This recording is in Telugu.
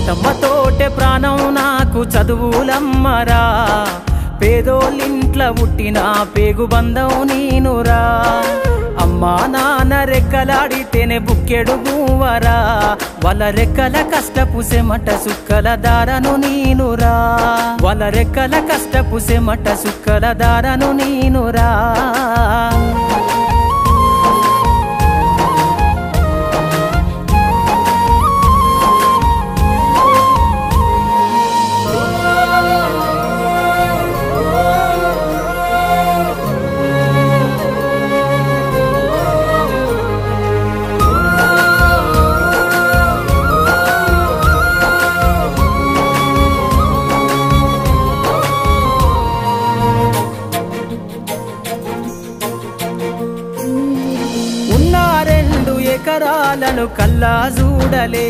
తమ్మతోటే ప్రాణం నాకు చదువులమ్మరా పేదోళ్ళింట్ల పుట్టిన పేగు బంధం నీనురా అమ్మా నాన్న రెక్కలాడితేనే బుక్కెడు గువ్వరా వాళ్ళ రెక్కల కష్టపు సెమట సుక్కల దారను నీనురా వాళ్ళ రెక్కల కష్టపు సెమట సుక్కల దారను నీనురా ఎకరాలను కల్లా చూడలే